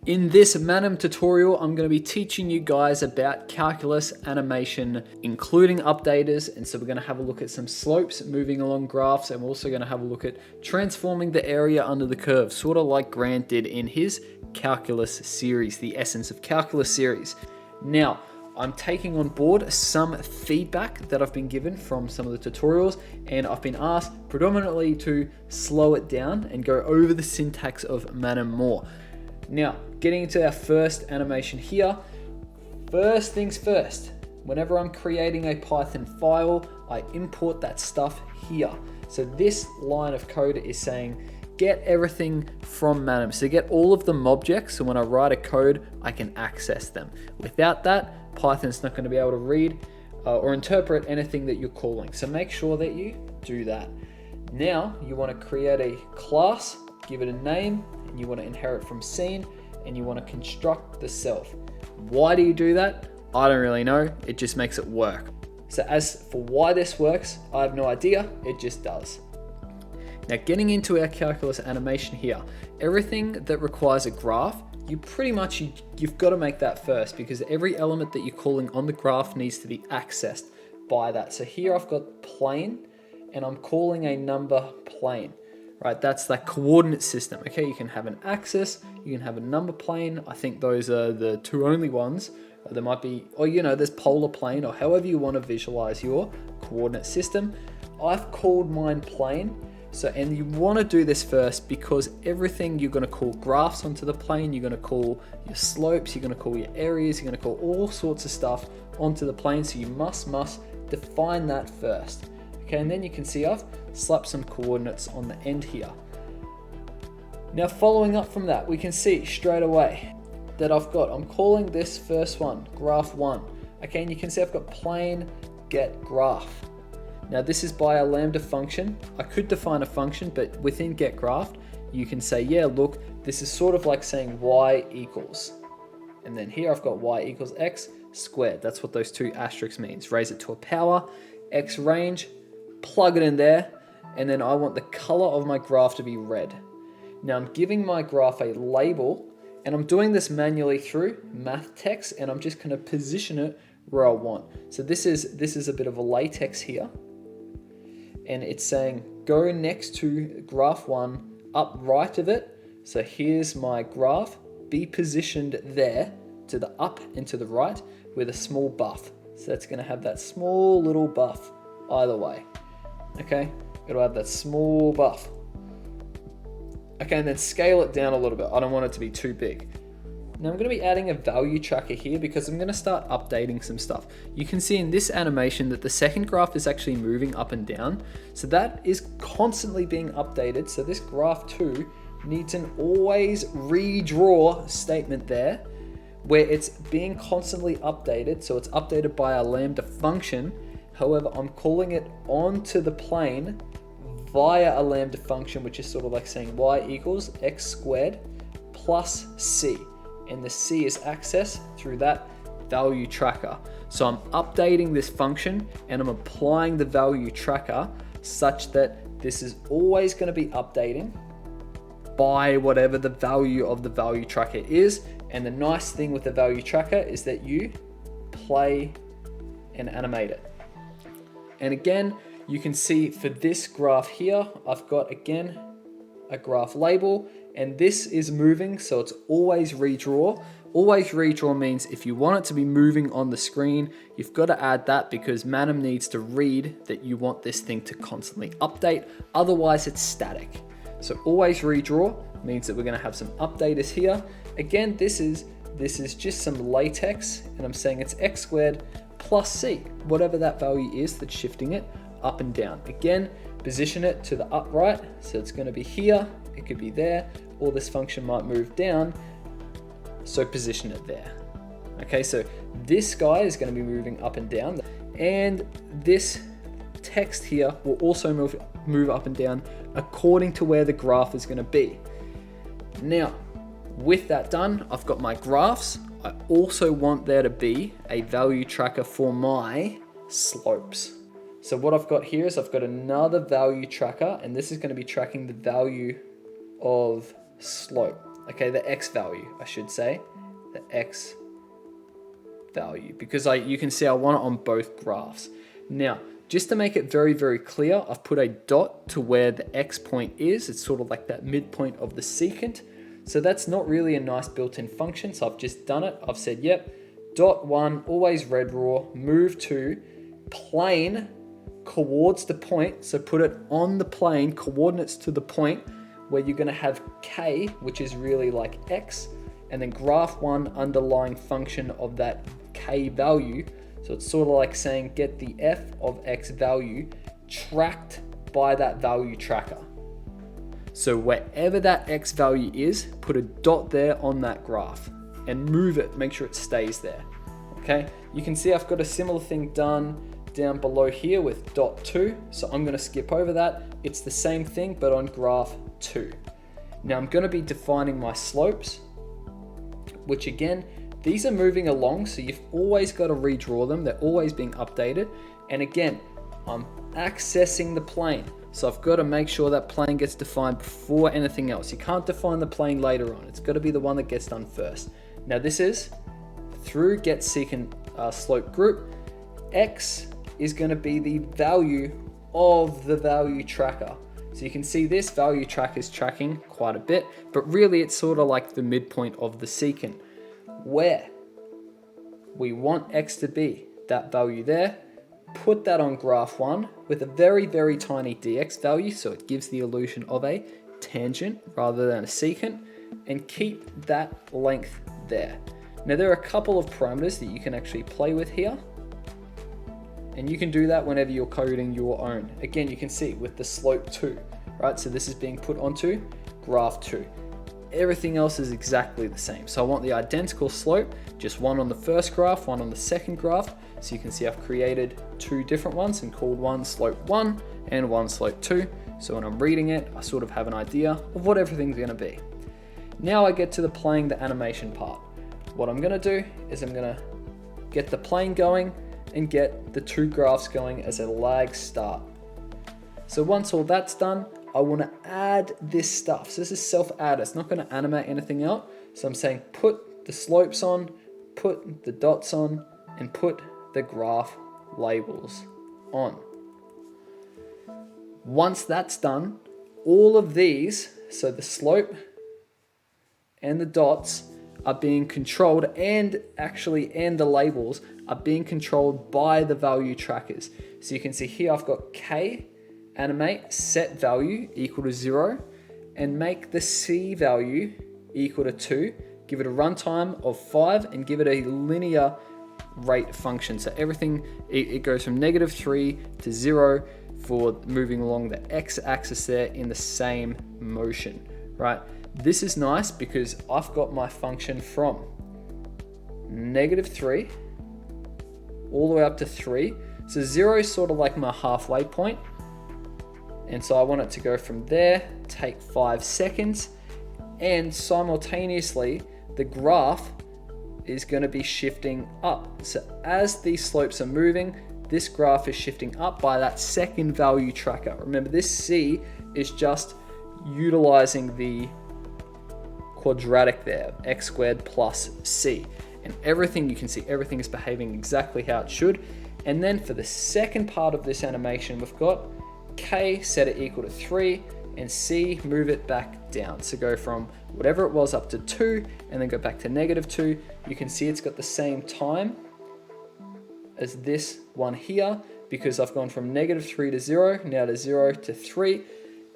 In this Manim tutorial, I'm going to be teaching you guys about calculus animation, including updaters. And so we're going to have a look at some slopes moving along graphs, and we're also going to have a look at transforming the area under the curve, sort of like Grant did in his calculus series, the Essence of Calculus series. Now, I'm taking on board some feedback that I've been given from some of the tutorials, and I've been asked predominantly to slow it down and go over the syntax of Manim more. Now, getting into our first animation here, first things first, whenever I'm creating a Python file, I import that stuff here. So this line of code is saying, get everything from Manim. So get all of them objects, so when I write a code, I can access them. Without that, Python's not going to be able to read or interpret anything that you're calling. So make sure that you do that. Now, you want to create a class, give it a name, and you want to inherit from scene, and you want to construct the self. Why do you do that? I don't really know. It just makes it work. So as for why this works, I have no idea. It just does. Now, getting into our calculus animation here, everything that requires a graph, you've got to make that first, because every element that you're calling on the graph needs to be accessed by that. So here I've got plane, and I'm calling a number plane. Right, that's that coordinate system. Okay, you can have an axis, you can have a number plane. I think those are the two only ones. There might be, or there's polar plane, or however you want to visualize your coordinate system. I've called mine plane. So, and you want to do this first, because everything you're going to call graphs onto the plane, you're going to call your slopes, you're going to call your areas, you're going to call all sorts of stuff onto the plane. So you must define that first. Okay, and then you can see I've slapped some coordinates on the end here. Now, following up from that, we can see straight away that I'm calling this first one, graph 1. Okay, and you can see I've got plane get graph. Now, this is by a lambda function. I could define a function, but within get graph, you can say, yeah, look, this is sort of like saying y equals. And then here I've got y equals x squared. That's what those two asterisks means. Raise it to a power, x range, plug it in there, and then I want the color of my graph to be red. Now I'm giving my graph a label, and I'm doing this manually through math text, and I'm just going to position it where I want. So this is a bit of a latex here, and it's saying go next to graph 1, up right of it. So here's my graph, be positioned there to the up and to the right with a small buff. So that's going to have that small little buff either way. Okay, it'll have that small buff. Okay, and then scale it down a little bit. I don't want it to be too big. Now I'm going to be adding a value tracker here, because I'm going to start updating some stuff. You can see in this animation that the second graph is actually moving up and down. So that is constantly being updated. So this graph 2 needs an always redraw statement there, where it's being constantly updated. So it's updated by a lambda function. However, I'm calling it onto the plane via a lambda function, which is sort of like saying y equals x squared plus c. And the c is accessed through that value tracker. So I'm updating this function, and I'm applying the value tracker such that this is always going to be updating by whatever the value of the value tracker is. And the nice thing with the value tracker is that you play and animate it. And again, you can see for this graph here, I've got again a graph label, and this is moving, so it's always redraw. Always redraw means if you want it to be moving on the screen, you've got to add that, because Manim needs to read that you want this thing to constantly update. Otherwise, it's static. So always redraw means that we're going to have some updaters here. Again, this is just some latex, and I'm saying it's x squared plus c, whatever that value is that's shifting it up and down. Again, position it to the upright, so it's going to be here, it could be there, or this function might move down, so position it there. Okay, so this guy is going to be moving up and down, and this text here will also move up and down according to where the graph is going to be. Now, with that done, I've got my graphs. I also want there to be a value tracker for my slopes. So what I've got here is I've got another value tracker, and this is going to be tracking the value of slope. okay, the X value, I should say, the X value, because you can see I want it on both graphs. Now, just to make it very, very clear, I've put a dot to where the X point is. It's sort of like that midpoint of the secant. So that's not really a nice built-in function. So I've just done it. I've said, yep, dot 1, always red raw, move to plane towards the point. So put it on the plane, coordinates to the point where you're gonna have K, which is really like X, and then graph 1 underlying function of that K value. So it's sort of like saying get the f of X value tracked by that value tracker. So wherever that X value is, put a dot there on that graph and move it, make sure it stays there. Okay, you can see I've got a similar thing done down below here with dot 2. So I'm gonna skip over that. It's the same thing, but on graph 2. Now I'm gonna be defining my slopes, which again, these are moving along, so you've always got to redraw them. They're always being updated. And again, I'm accessing the plane. So I've got to make sure that plane gets defined before anything else. You can't define the plane later on. It's got to be the one that gets done first. Now this is through get secant slope group. X is going to be the value of the value tracker. So you can see this value tracker is tracking quite a bit, but really it's sort of like the midpoint of the secant, where we want X to be that value there. Put that on graph 1 with a very, very tiny dx value, so it gives the illusion of a tangent rather than a secant, and keep that length there. Now there are a couple of parameters that you can actually play with here, and you can do that whenever you're coding your own. Again, you can see with the slope 2, right? So this is being put onto graph 2. Everything else is exactly the same. So I want the identical slope, just one on the first graph, one on the second graph. So you can see I've created 2 different ones and called one slope 1 and one slope 2. So when I'm reading it, I sort of have an idea of what everything's gonna be. Now I get to the playing the animation part. What I'm gonna do is I'm gonna get the plane going and get the 2 graphs going as a lag start. So once all that's done, I want to add this stuff. So this is self-add. It's not going to animate anything out. So I'm saying put the slopes on, put the dots on, and put the graph labels on. Once that's done, all of these, so the slope and the dots are being controlled, and the labels are being controlled by the value trackers. So you can see here I've got K, animate set value equal to 0, and make the C value equal to 2, give it a runtime of 5, and give it a linear rate function. So everything, it goes from -3 to 0 for moving along the x-axis there in the same motion, right? This is nice because I've got my function from -3 all the way up to 3. So 0 is sort of like my halfway point. And so I want it to go from there, take 5 seconds, and simultaneously the graph is going to be shifting up. So as these slopes are moving, this graph is shifting up by that second value tracker. Remember, this C is just utilizing the quadratic there, x squared plus C. And everything, you can see everything is behaving exactly how it should. And then for the second part of this animation, we've got K, set it equal to 3, and C, move it back down. So go from whatever it was up to 2, and then go back to -2. You can see it's got the same time as this one here, because I've gone from -3 to 0, now to 0 to 3,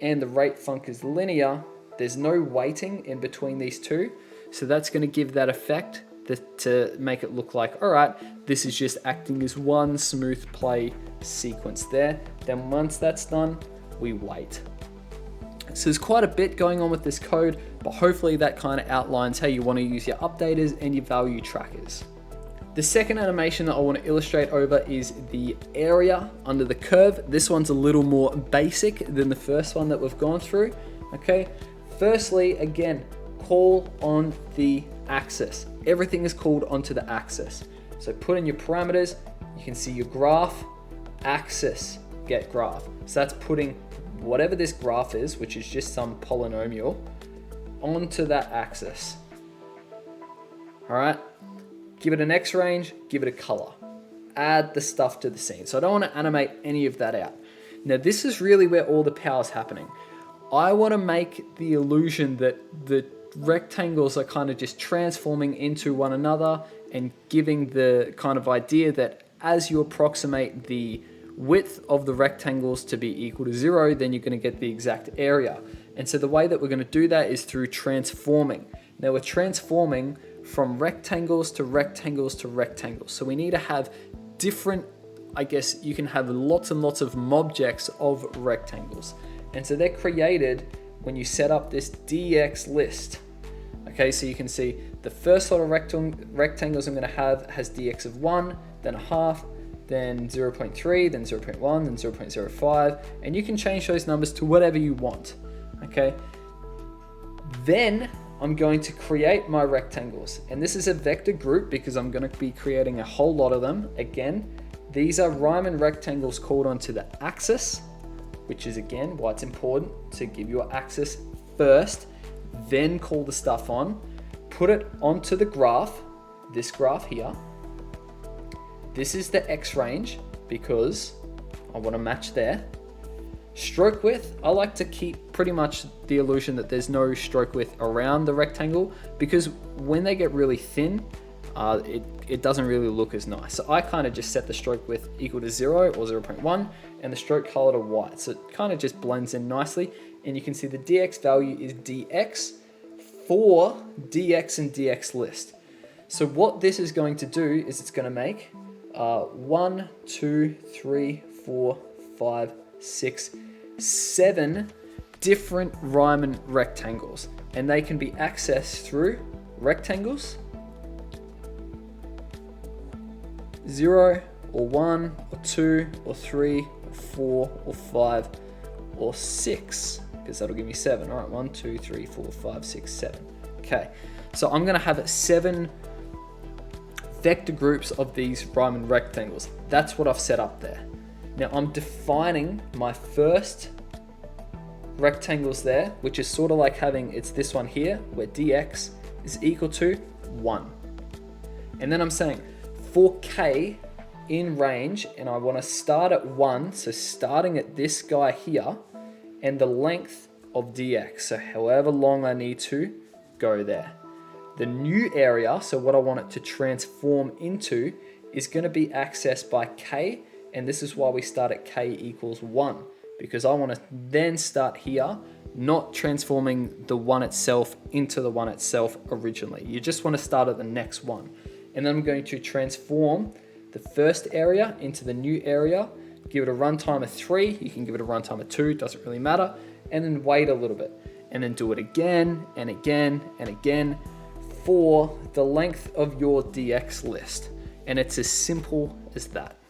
and the rate func is linear. There's no weighting in between these two. So that's gonna give that effect to make it look like, all right, this is just acting as one smooth play sequence there. Then once that's done, we wait. So there's quite a bit going on with this code, but hopefully that kind of outlines how you want to use your updaters and your value trackers. The second animation that I want to illustrate over is the area under the curve. This one's a little more basic than the first one that we've gone through. Okay, firstly, again, call on the axis. Everything is called onto the axis. So put in your parameters, you can see your graph, axis, get graph. So that's putting whatever this graph is, which is just some polynomial, onto that axis. All right, give it an X range, give it a color, add the stuff to the scene. So I don't want to animate any of that out. Now this is really where all the power is happening. I want to make the illusion that the rectangles are kind of just transforming into one another and giving the kind of idea that as you approximate the width of the rectangles to be equal to 0, then you're going to get the exact area. And so the way that we're going to do that is through transforming. Now we're transforming from rectangles to rectangles to rectangles. So we need to have different, I guess you can have lots and lots of mobjects of rectangles. And so they're created when you set up this DX list. Okay, so you can see the first lot of rectangles I'm going to have has DX of 1, then a half, then 0.3, then 0.1, then 0.05, and you can change those numbers to whatever you want. Okay, then I'm going to create my rectangles, and this is a vector group because I'm going to be creating a whole lot of them. Again, these are Riemann rectangles called onto the axis, which is again why it's important to give your axis first, then call the stuff on, put it onto the graph, this graph here. This is the X range because I want to match there. Stroke width, I like to keep pretty much the illusion that there's no stroke width around the rectangle because when they get really thin, it doesn't really look as nice. So I kind of just set the stroke width equal to 0 or 0.1 and the stroke color to white. So it kind of just blends in nicely. And you can see the DX value is DX for DX and DX list. So what this is going to do is it's going to make 1, 2, 3, 4, 5, 6, 7 different Riemann rectangles, and they can be accessed through rectangles, 0 or 1 or 2 or 3 or 4 or 5 or 6, because that'll give me 7. All right, 1, 2, 3, 4, 5, 6, 7. Okay, so I'm going to have 7 vector groups of these Riemann rectangles. That's what I've set up there. Now I'm defining my first rectangles there, which is sort of like having, it's this one here, where dx is equal to 1. And then I'm saying for k in range, and I want to start at 1, so starting at this guy here, and the length of dx, so however long I need to go there. The new area, so what I want it to transform into, is going to be accessed by k, and this is why we start at k equals 1, because I want to then start here, not transforming the one itself into the one itself originally. You just want to start at the next one. And then I'm going to transform the first area into the new area, give it a runtime of 3, you can give it a runtime of 2, doesn't really matter, and then wait a little bit. And then do it again and again and again for the length of your DX list. And it's as simple as that.